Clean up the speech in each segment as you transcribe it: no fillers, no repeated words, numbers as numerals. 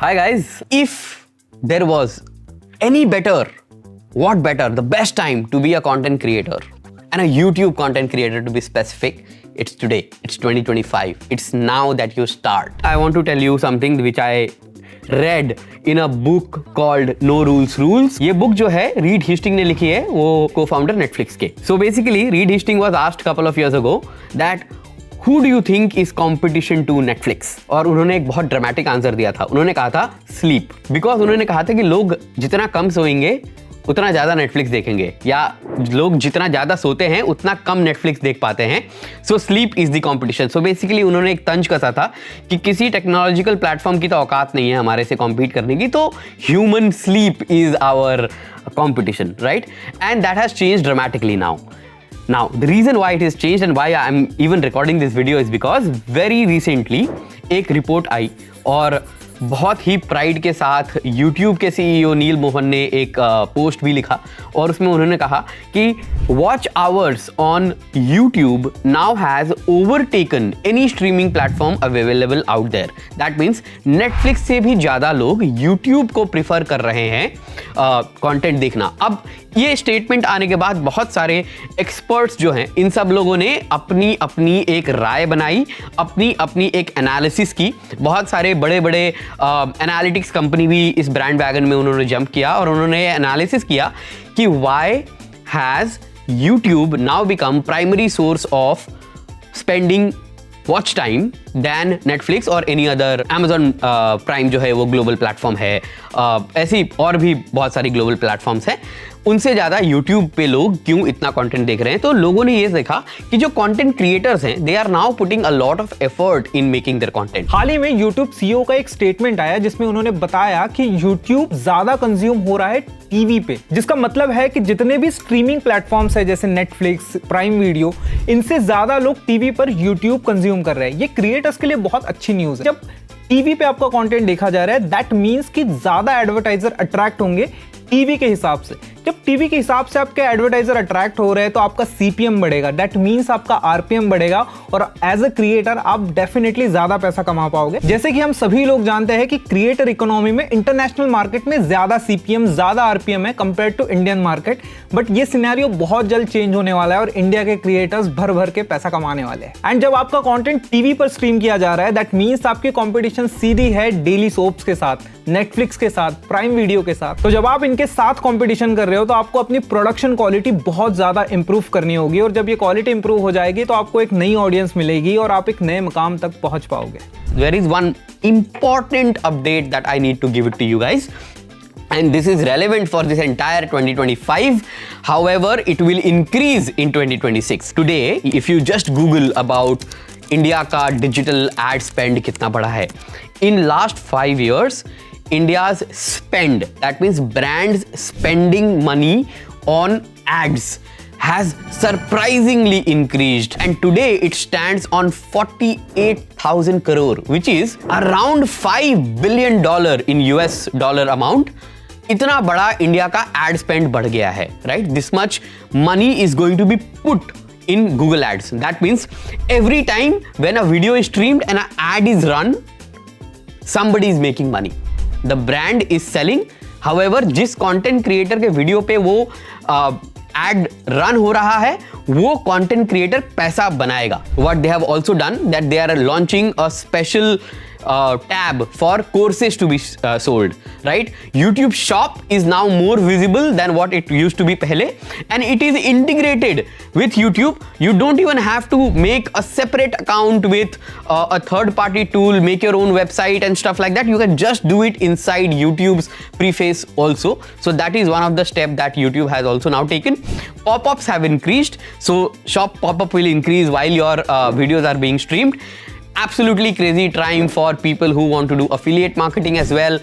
Hi guys, if there was any better, what better, the best time to be a content creator and a YouTube content creator to be specific, it's today, it's 2025, it's now that you start. I want to tell you something which I read in a book called No Rules Rules. ये book जो है Reed Hastings ने लिखी है, वो co-founder Netflix के. So basically Reed Hastings was asked couple of years ago that Who do you think is competition to Netflix? और उन्होंने एक बहुत ड्रामेटिक आंसर दिया था. उन्होंने कहा था स्लीप. बिकॉज उन्होंने कहा था कि लोग जितना कम सोएंगे उतना ज़्यादा नेटफ्लिक्स देखेंगे, या लोग जितना ज़्यादा सोते हैं उतना कम नेटफ्लिक्स देख पाते हैं. So sleep is the competition. So basically उन्होंने एक तंज कसा था कि किसी टेक्नोलॉजिकल प्लेटफॉर्म की तो औकात नहीं है हमारे से कॉम्पीट करने की, तो human sleep is our competition, right? And that has changed dramatically now. Now, the reason why it has changed and why I'm even recording this video is because very recently एक report आई और बहुत ही pride के साथ YouTube के CEO नील मोहन ने एक post भी लिखा और उसमें उन्होंने कहा कि watch hours on YouTube now has overtaken any streaming platform available out there. That means Netflix से भी ज़्यादा लोग YouTube को प्रिफर कर रहे हैं कंटेंट देखना. अब ये स्टेटमेंट आने के बाद बहुत सारे एक्सपर्ट्स जो हैं इन सब लोगों ने अपनी अपनी एक राय बनाई, अपनी अपनी एक एनालिसिस की. बहुत सारे बड़े बड़े एनालिटिक्स कंपनी भी इस ब्रांड वैगन में उन्होंने जंप किया और उन्होंने एनालिसिस किया कि why has YouTube now become primary source of spending watch time than Netflix और एनी अदर. Amazon प्राइम जो है वो ग्लोबल प्लेटफॉर्म है, ऐसी और भी बहुत सारी ग्लोबल प्लेटफॉर्म्स हैं. उनसे ज़्यादा YouTube पे लोग क्यों इतना कंटेंट देख रहे हैं? तो लोगों ने ये देखा कि जो कंटेंट क्रिएटर्स हैं they are now putting a lot of effort in making their content. हाल ही में YouTube CEO का एक स्टेटमेंट आया जिसमें उन्होंने बताया कि YouTube ज्यादा कंज्यूम हो रहा है टीवी पे, जिसका मतलब है कि जितने भी स्ट्रीमिंग प्लेटफॉर्म्स है जैसे नेटफ्लिक्स, प्राइम वीडियो, इनसे ज्यादा लोग टीवी पर YouTube कंज्यूम कर रहे हैं. ये क्रिएटर्स के लिए बहुत अच्छी न्यूज है. जब टीवी पे आपका कंटेंट देखा जा रहा है दैट मीन्स कि ज्यादा एडवर्टाइजर अट्रैक्ट होंगे टीवी के हिसाब से. जब टीवी के हिसाब से आपके एडवर्टाइजर अट्रैक्ट हो रहे हैं तो आपका सीपीएम बढ़ेगा, दैट मीन्स आपका आरपीएम बढ़ेगा और एज अ क्रिएटर आप डेफिनेटली ज्यादा पैसा कमा पाओगे. जैसे कि हम सभी लोग जानते हैं कि क्रिएटर इकोनॉमी में इंटरनेशनल मार्केट में ज्यादा सीपीएम, ज्यादा आरपीएम है compare to Indian market. But ये सिनेरियो बहुत जल्द चेंज होने वाला है और इंडिया के क्रिएटर्स भर भर के पैसा कमाने वाले हैं. एंड जब आपका कॉन्टेंट टीवी पर स्ट्रीम किया जा रहा है दैट मीन्स आपकी कॉम्पिटिशन सीधी है डेली सोप्स के साथ, नेटफ्लिक्स के साथ, प्राइम वीडियो के साथ. तो जब आप इनके साथ कंपटीशन कर रहे हो तो आपको अपनी प्रोडक्शन क्वालिटी बहुत ज्यादा इंप्रूव करनी होगी और जब ये क्वालिटी इंप्रूव हो जाएगी तो आपको एक नई ऑडियंस मिलेगी और आप एक नए मकाम तक पहुंच पाओगे. There is one important update that I need to give it to you guys. And this is relevant for this entire 2025. However, it will increase in 2026. Today, if you just Google about India का digital ad spend कितना बढ़ा है, in last 5 years, India's spend, that means brands spending money on ads, has surprisingly increased and today it stands on 48,000 crore, which is around $5 billion in US dollar amount. इतना बड़ा India का ad spend बढ़ गया है, right? This much money is going to be put in Google ads. That means every time when a video is streamed and an ad is run, somebody is making money. The brand is selling. However, जिस content creator के video पे वो ad run हो रहा है वो content creator पैसा बनाएगा. What they have also done that they are launching a special tab for courses to be sold, right? YouTube Shop is now more visible than what it used to be pehle, and it is integrated with YouTube. You don't even have to make a separate account with a third-party tool, make your own website and stuff like that. You can just do it inside YouTube's preface also. So that is one of the steps that YouTube has also now taken. Pop-ups have increased, so Shop pop-up will increase while your videos are being streamed. Absolutely crazy time for people who want to do affiliate marketing as well.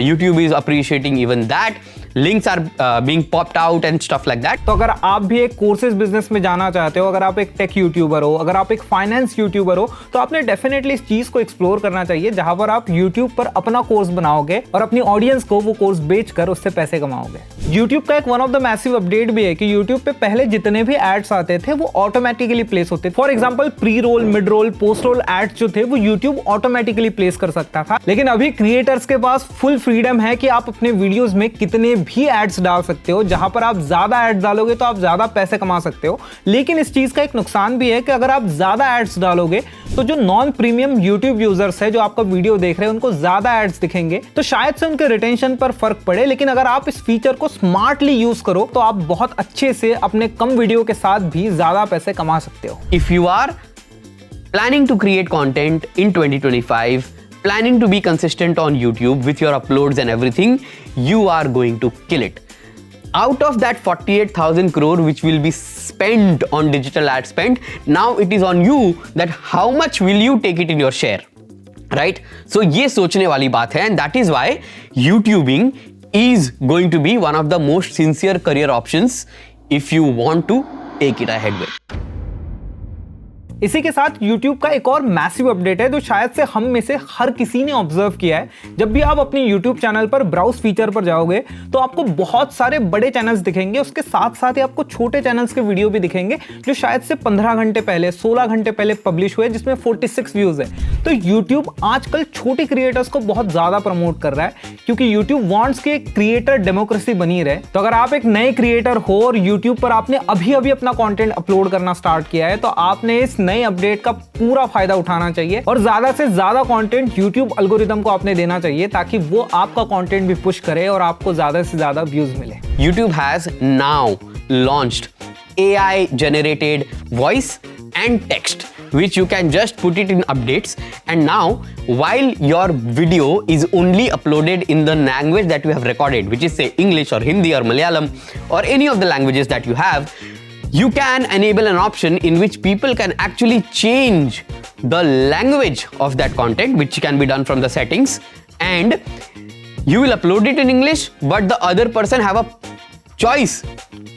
YouTube is appreciating even that. links are being popped out and stuff like that. तो अगर आप भी एक courses business में जाना चाहते हो, अगर आप एक टेक यूट्यूबर हो, अगर आप एक फाइनेंस यूट्यूबर हो, तो आपने डेफिनेटली इस चीज को एक्सप्लोर करना चाहिए जहां पर आप यूट्यूब पर अपना कोर्स बनाओगे और अपनी ऑडियंस को वो कोर्स बेचकर उससे पैसे कमाओगे। यूट्यूब का एक one of the massive update भी है कि यूट्यूब पे पहले जितने भी एड्स आते थे वो ऑटोमेटिकली प्लेस होते थे। For example pre roll, mid roll, post roll ads जो थे वो यूट्यूब ऑटोमेटिकली प्लेस कर सकता था। लेकिन अभी क्रिएटर्स के पास फुल फ्रीडम है कि आप अपने वीडियोस में कितने भी एड्स डाल सकते हो। जहां पर आप ज्यादा एड्स डालोगे तो आप ज्यादा पैसे कमा सकते हो, लेकिन इस चीज का एक नुकसान भी है कि अगर आप ज्यादा एड्स डालोगे तो जो नॉन प्रीमियम यूट्यूब यूजर्स है जो आपका वीडियो देख रहे हैं उनको ज्यादा एड्स दिखेंगे, तो शायद से उनके रिटेंशन पर फर्क पड़े। लेकिन अगर आप इस फीचर को स्मार्टली यूज करो तो आप बहुत अच्छे से अपने कम वीडियो के साथ भी ज्यादा पैसे कमा सकते हो। If you are planning to create content in 2025, planning to be consistent on YouTube with your uploads and everything, you are going to kill it. Out of that 48,000 crore which will be spent on digital ad spend, now it is on you that how much will you take it in your share, right? So ये सोचने वाली बात है, and that is why YouTubing is going to be one of the most sincere career options if you want to take it ahead with. इसी के साथ YouTube का एक और मैसिव अपडेट है जो शायद से हम में से हर किसी ने ऑब्जर्व किया है। जब भी आप अपनी YouTube चैनल पर ब्राउज फीचर पर जाओगे तो आपको बहुत सारे बड़े चैनल्स दिखेंगे, उसके साथ साथ ही आपको छोटे चैनल्स के वीडियो भी दिखेंगे जो शायद से 15 घंटे पहले, 16 घंटे पहले पब्लिश हुए, जिसमें 46 व्यूज है। तो YouTube आजकल छोटे क्रिएटर्स को बहुत ज्यादा प्रमोट कर रहा है क्योंकि YouTube वांट्स कि क्रिएटर डेमोक्रेसी बनी रहे। तो अगर आप एक नए क्रिएटर हो और YouTube पर आपने अभी अपना कंटेंट अपलोड करना स्टार्ट किया है तो आपने इस नए अपडेट का पूरा फायदा उठाना चाहिए और ज्यादा से ज्यादा कंटेंट YouTube एल्गोरिदम को आपने देना चाहिए ताकि वो आपका कंटेंट भी पुश करे और आपको ज्यादा से ज्यादा व्यूज मिले। YouTube has now launched AI generated voice and text which you can just put it in updates, and now while your video is only uploaded in the language that you have recorded, which is say English or Hindi or Malayalam or any of the languages that you have, you can enable an option in which people can actually change the language of that content, which can be done from the settings, and you will upload it in English, but the other person have a choice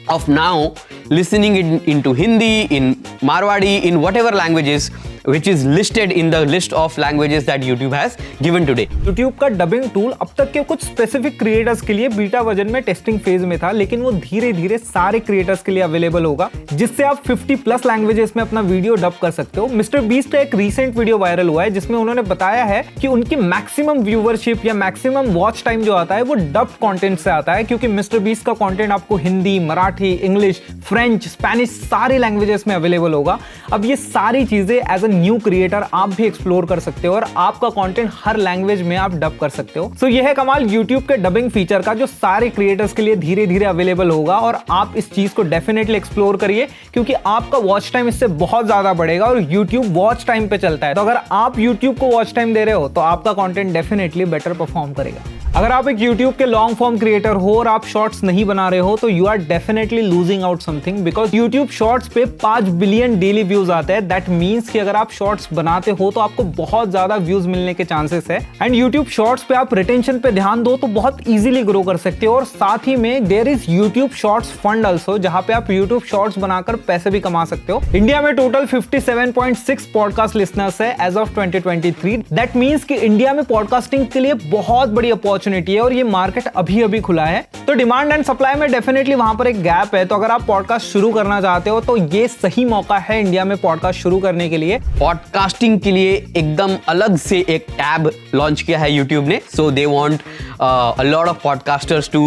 of now listening it into Hindi, in Marwadi, in whatever languages which is listed in the list of languages that YouTube has given today. YouTube का dubbing tool अब तक के कुछ specific creators के लिए beta version में testing phase में था, लेकिन वो धीरे धीरे सारे क्रिएटर्स के लिए अवेलेबल होगा, जिससे आप 50+ लैंग्वेजेस में अपना वीडियो डब कर सकते हो। मिस्टर बीस्ट का एक रीसेंट वीडियो वायरल हुआ है जिसमें उन्होंने बताया है कि उनकी मैक्सिमम व्यूवरशिप या मैक्सिमम वॉच टाइम जो आता है वो डब कंटेंट से आता है, क्योंकि मिस्टर बीस्ट का कंटेंट आपको Hindi, Marathi, English, French, Spanish सारी लैंग्वेजेस में अवेलेबल होगा। अब ये सारी चीजें एज अ न्यू क्रिएटर आप भी एक्सप्लोर कर सकते हो और आपका कंटेंट हर लैंग्वेज में आप डब कर सकते हो। सो यह है कमाल YouTube के डबिंग फीचर का जो सारे क्रिएटर्स के लिए धीरे धीरे अवेलेबल होगा, और आप इस चीज को डेफिनेटली एक्सप्लोर करिए क्योंकि आपका वॉच टाइम इससे बहुत ज्यादा बढ़ेगा और YouTube वॉच टाइम पे चलता है। तो अगर आप YouTube को वॉच टाइम दे रहे हो तो आपका कंटेंट डेफिनेटली बेटर परफॉर्म करेगा। अगर आप एक YouTube के लॉन्ग फॉर्म क्रिएटर हो और आप शॉर्ट्स नहीं बना रहे हो तो you are definitely losing out something, because YouTube shorts पे 5 बिलियन डेली व्यूज आते हैं। दैट मींस कि अगर आप शॉर्ट्स बनाते हो तो आपको बहुत ज्यादा व्यूज मिलने के चांसेस है। एंड YouTube शॉर्ट्स पे आप रिटेंशन पे ध्यान दो तो बहुत इजीली ग्रो कर सकते हो। और साथ ही में there is YouTube shorts fund also, जहां पे आप YouTube शॉर्ट्स बनाकर पैसे भी कमा सकते हो। इंडिया में टोटल 57.6 पॉडकास्ट लिसनर्स है एज ऑफ 2023। दैट मींस कि इंडिया में पॉडकास्टिंग के लिए बहुत बड़ी अपॉर्चुनिटी है और ये मार्केट अभी खुला है। तो डिमांड एंड सप्लाई में डेफिनेटली वहां पर एक गैप है। तो अगर आप पॉडकास्ट शुरू करना चाहते हो तो ये सही मौका है इंडिया में पॉडकास्ट शुरू करने के लिए। पॉडकास्टिंग के लिए एकदम अलग से एक टैब लॉन्च किया है YouTube ने। So they want a lot of podcasters to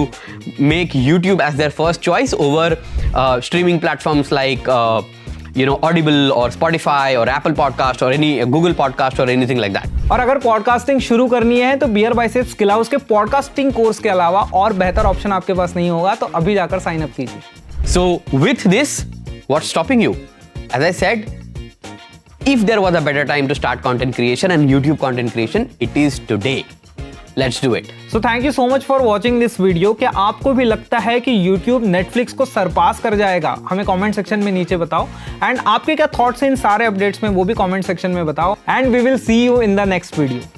make YouTube as their first choice over streaming platforms like Audible or Spotify or Apple Podcast or any Google Podcast or anything like that. और अगर podcasting शुरू करनी है तो beer biceps skill house के podcasting course के अलावा और बेहतर ऑप्शन आपके पास नहीं होगा, तो अभी जाकर साइन अप कीजिए। So with this, what's stopping you? As I said, if there was a better time to start content creation and YouTube content creation, it is today. Let's do it. So thank you so much for watching this video. क्या आपको भी लगता है कि YouTube Netflix को सरपास कर जाएगा? हमें कमेंट सेक्शन में नीचे बताओ। एंड आपके क्या थॉट्स हैं इन सारे अपडेट्स में, वो भी कमेंट सेक्शन में बताओ। And we will see you in the next video.